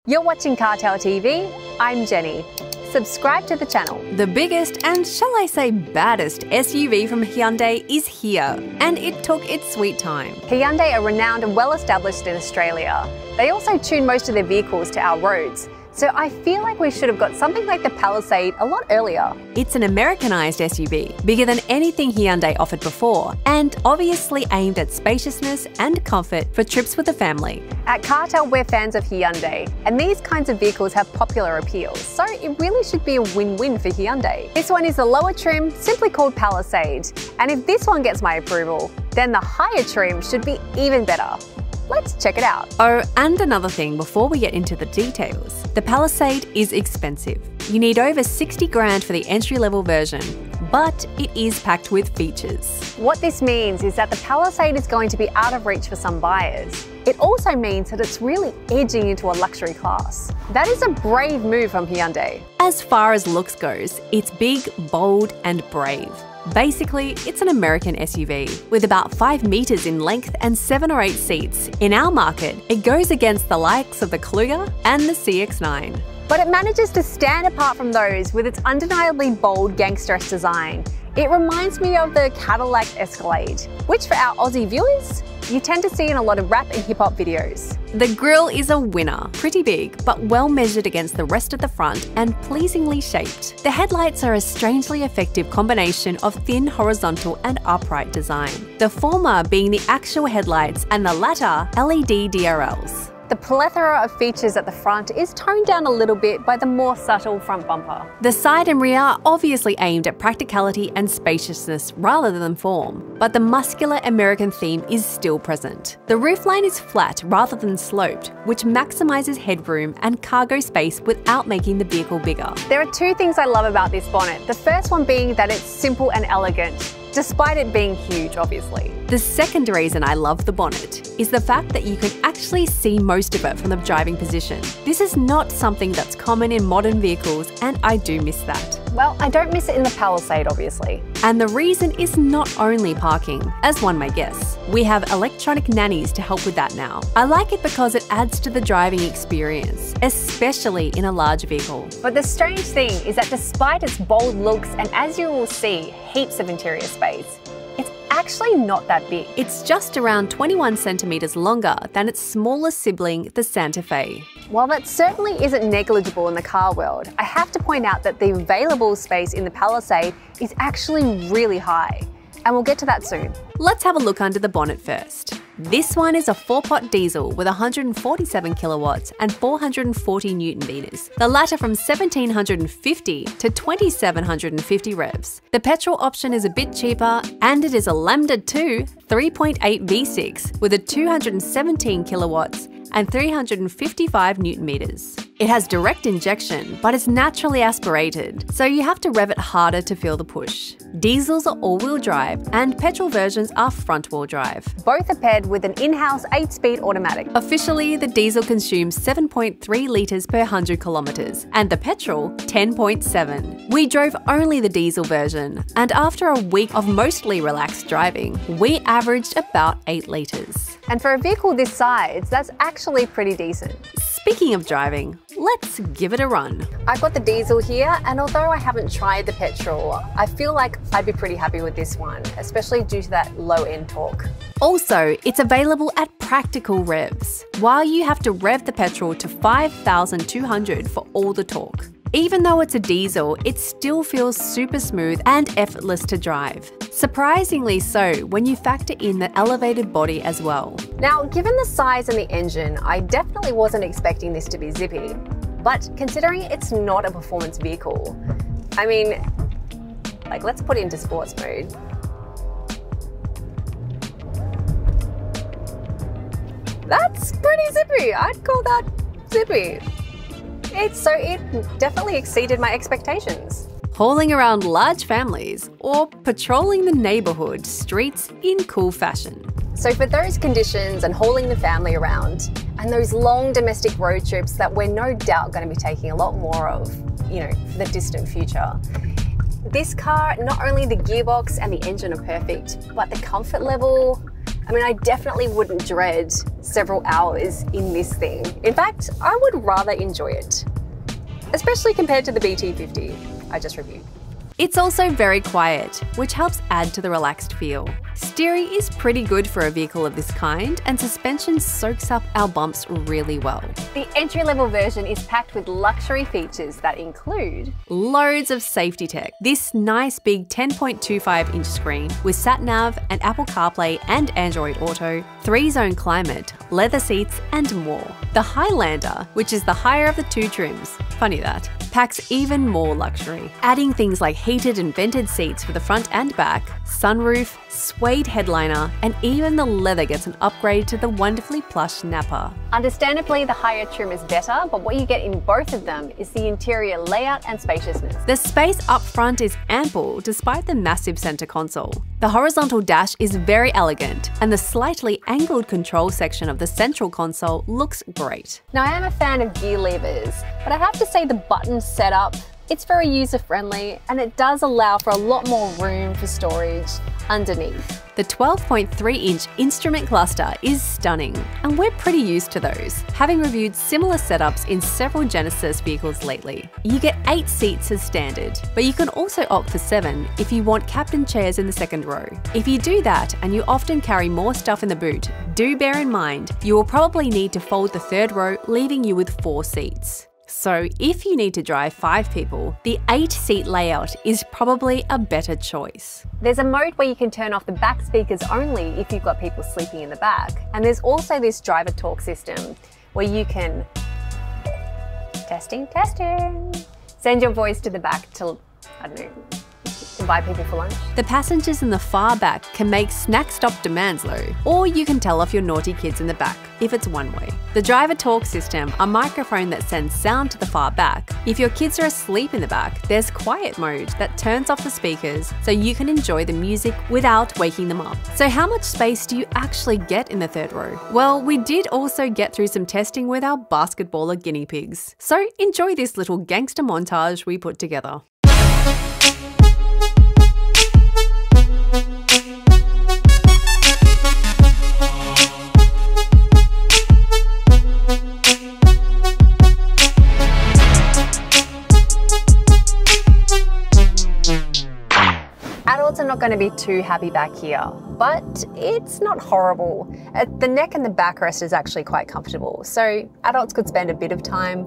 You're watching Cartell TV. I'm Jenny. Subscribe to the channel. The biggest and, shall I say, baddest SUV from Hyundai is here, and it took its sweet time. Hyundai are renowned and well established in Australia. They also tune most of their vehicles to our roads. So I feel like we should have got something like the Palisade a lot earlier. It's an Americanized SUV, bigger than anything Hyundai offered before, and obviously aimed at spaciousness and comfort for trips with the family. At Cartell, we're fans of Hyundai, and these kinds of vehicles have popular appeal, so it really should be a win-win for Hyundai. This one is the lower trim, simply called Palisade, and if this one gets my approval, then the higher trim should be even better. Let's check it out. Oh, and another thing before we get into the details. The Palisade is expensive. You need over 60 grand for the entry-level version, but it is packed with features. What this means is that the Palisade is going to be out of reach for some buyers. It also means that it's really edging into a luxury class. That is a brave move from Hyundai. As far as looks goes, it's big, bold, and brave. Basically, it's an American SUV with about 5 meters in length and 7 or 8 seats. In our market, it goes against the likes of the Kluger and the CX-9. But it manages to stand apart from those with its undeniably bold gangsterous design. It reminds me of the Cadillac Escalade, which for our Aussie viewers, you tend to see in a lot of rap and hip-hop videos. The grille is a winner, pretty big, but well measured against the rest of the front and pleasingly shaped. The headlights are a strangely effective combination of thin horizontal and upright design, the former being the actual headlights and the latter LED DRLs. The plethora of features at the front is toned down a little bit by the more subtle front bumper. The side and rear are obviously aimed at practicality and spaciousness rather than form, but the muscular American theme is still present. The roofline is flat rather than sloped, which maximizes headroom and cargo space without making the vehicle bigger. There are 2 things I love about this bonnet. The first one being that it's simple and elegant, despite it being huge, obviously. The second reason I love the bonnet is the fact that you can actually see most of it from the driving position. This is not something that's common in modern vehicles, and I do miss that. Well, I don't miss it in the Palisade, obviously. And the reason is not only parking, as one may guess. We have electronic nannies to help with that now. I like it because it adds to the driving experience, especially in a large vehicle. But the strange thing is that despite its bold looks and, as you will see, heaps of interior space, it's actually not that big. It's just around 21 centimeters longer than its smaller sibling, the Santa Fe. While that certainly isn't negligible in the car world, I have to point out that the available space in the Palisade is actually really high. And we'll get to that soon. Let's have a look under the bonnet first. This one is a 4-pot diesel with 147 kilowatts and 440 newton meters, the latter from 1750 to 2750 revs. The petrol option is a bit cheaper, and it is a Lambda 2 3.8 V6 with a 217 kilowatts and 355 newton meters. It has direct injection, but it's naturally aspirated, so you have to rev it harder to feel the push. Diesels are all-wheel drive, and petrol versions are front-wheel drive. Both are paired with an in-house 8-speed automatic. Officially, the diesel consumes 7.3 litres per 100 kilometres, and the petrol 10.7. We drove only the diesel version, and after a week of mostly relaxed driving, we averaged about 8 litres. And for a vehicle this size, that's actually pretty decent. Speaking of driving, let's give it a run. I've got the diesel here, and although I haven't tried the petrol, I feel like I'd be pretty happy with this one, especially due to that low-end torque. Also, it's available at practical revs, while you have to rev the petrol to 5,200 for all the torque. Even though it's a diesel, it still feels super smooth and effortless to drive. Surprisingly so when you factor in the elevated body as well. Now, given the size and the engine, I definitely wasn't expecting this to be zippy. But considering it's not a performance vehicle, I mean, let's put it into sports mode. That's pretty zippy. I'd call that zippy. It definitely exceeded my expectations. Hauling around large families or patrolling the neighbourhood streets in cool fashion. So for those conditions and hauling the family around, and those long domestic road trips that we're no doubt going to be taking a lot more of, for the distant future, this car, not only the gearbox and the engine are perfect, but the comfort level, I mean, I definitely wouldn't dread several hours in this thing. In fact, I would rather enjoy it, especially compared to the BT50 I just reviewed. It's also very quiet, which helps add to the relaxed feel. Steering is pretty good for a vehicle of this kind, and suspension soaks up our bumps really well. The entry-level version is packed with luxury features that include loads of safety tech. This nice big 10.25-inch screen with sat-nav and Apple CarPlay and Android Auto, 3-zone climate, leather seats, and more. The Highlander, which is the higher of the two trims, funny that, packs even more luxury, adding things like heated and vented seats for the front and back, sunroof, suede headliner, and even the leather gets an upgrade to the wonderfully plush Nappa. Understandably, the higher trim is better, but what you get in both of them is the interior layout and spaciousness. The space up front is ample despite the massive center console. The horizontal dash is very elegant, and the slightly angled control section of the central console looks great. Now, I am a fan of gear levers, but I have to say the button setup, it's very user-friendly, and it does allow for a lot more room for storage underneath. The 12.3-inch instrument cluster is stunning, and we're pretty used to those, having reviewed similar setups in several Genesis vehicles lately. You get 8 seats as standard, but you can also opt for 7 if you want captain chairs in the second row. If you do that and you often carry more stuff in the boot, do bear in mind you will probably need to fold the third row, leaving you with 4 seats. So if you need to drive 5 people, the 8-seat layout is probably a better choice. There's a mode where you can turn off the back speakers only if you've got people sleeping in the back. And there's also this driver talk system where you can testing, send your voice to the back to, I don't know, invite people for lunch. The passengers in the far back can make snack stop demands though, or you can tell off your naughty kids in the back if it's one way. The driver talk system, a microphone that sends sound to the far back. If your kids are asleep in the back, there's quiet mode that turns off the speakers so you can enjoy the music without waking them up. So how much space do you actually get in the third row? Well, we did also get through some testing with our basketballer guinea pigs. So enjoy this little gangster montage we put together. Adults are not going to be too happy back here, but it's not horrible. The neck and the backrest is actually quite comfortable, so adults could spend a bit of time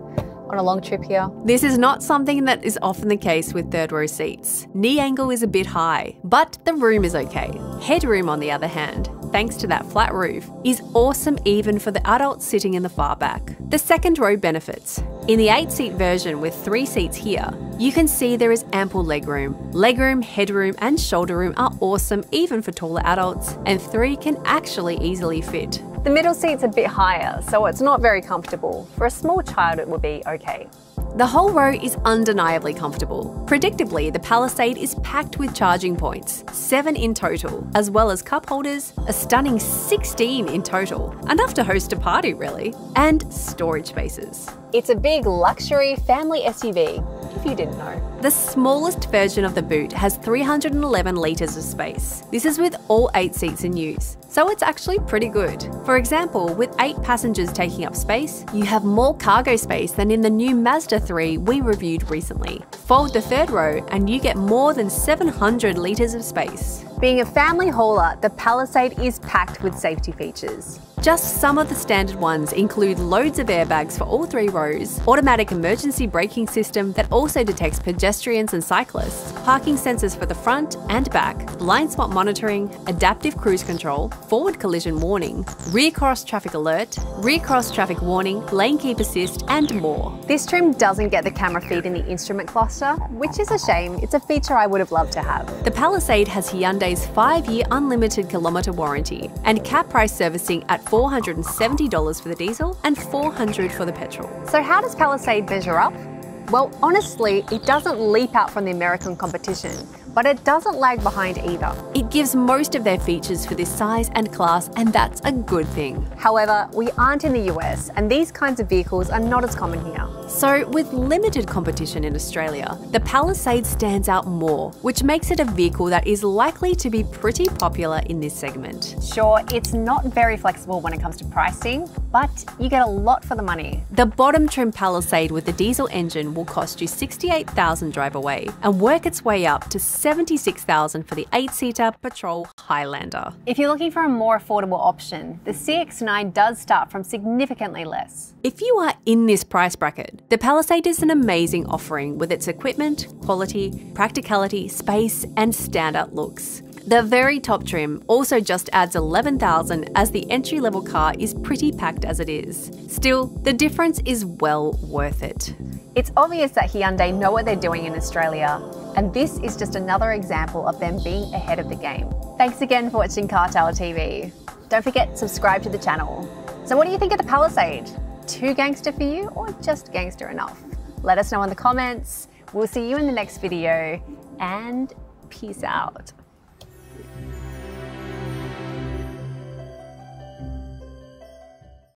on a long trip here. This is not something that is often the case with third row seats. Knee angle is a bit high, but the room is okay. Headroom, on the other hand, thanks to that flat roof, is awesome even for the adults sitting in the far back. The second row benefits. In the 8-seat version with 3 seats here, you can see there is ample legroom. Legroom, headroom, and shoulder room are awesome even for taller adults, and 3 can actually easily fit. The middle seat's a bit higher, so it's not very comfortable. For a small child, it would be okay. The whole row is undeniably comfortable. Predictably, the Palisade is packed with charging points, 7 in total, as well as cup holders, a stunning 16 in total, enough to host a party really, and storage spaces. It's a big luxury family SUV, if you didn't know. The smallest version of the boot has 311 litres of space. This is with all 8 seats in use, so it's actually pretty good. For example, with 8 passengers taking up space, you have more cargo space than in the new Mazda 3 we reviewed recently. Fold the third row and you get more than 700 litres of space. Being a family hauler, the Palisade is packed with safety features. Just some of the standard ones include loads of airbags for all 3 rows, automatic emergency braking system that also detects pedestrians and cyclists, parking sensors for the front and back, blind spot monitoring, adaptive cruise control, forward collision warning, rear cross traffic alert, rear cross traffic warning, lane keep assist, and more. This trim doesn't get the camera feed in the instrument cluster, which is a shame. It's a feature I would have loved to have. The Palisade has Hyundai's 5-year unlimited kilometre warranty and cap price servicing at $470 for the diesel and $400 for the petrol. So how does Palisade measure up? Well, honestly, it doesn't leap out from the American competition, but it doesn't lag behind either. It gives most of their features for this size and class, and that's a good thing. However, we aren't in the US, and these kinds of vehicles are not as common here. So, with limited competition in Australia, the Palisade stands out more, which makes it a vehicle that is likely to be pretty popular in this segment. Sure, it's not very flexible when it comes to pricing, but you get a lot for the money. The bottom trim Palisade with the diesel engine will cost you $68,000 drive away and work its way up to $76,000 for the 8-seater Patrol Highlander. If you're looking for a more affordable option, the CX-9 does start from significantly less. If you are in this price bracket, the Palisade is an amazing offering with its equipment, quality, practicality, space, and standout looks. The very top trim also just adds $11,000 as the entry-level car is pretty packed as it is. Still, the difference is well worth it. It's obvious that Hyundai know what they're doing in Australia, and this is just another example of them being ahead of the game. Thanks again for watching Cartel TV. Don't forget to subscribe to the channel. So what do you think of the Palisade? Too gangster for you, or just gangster enough? Let us know in the comments. We'll see you in the next video, and peace out.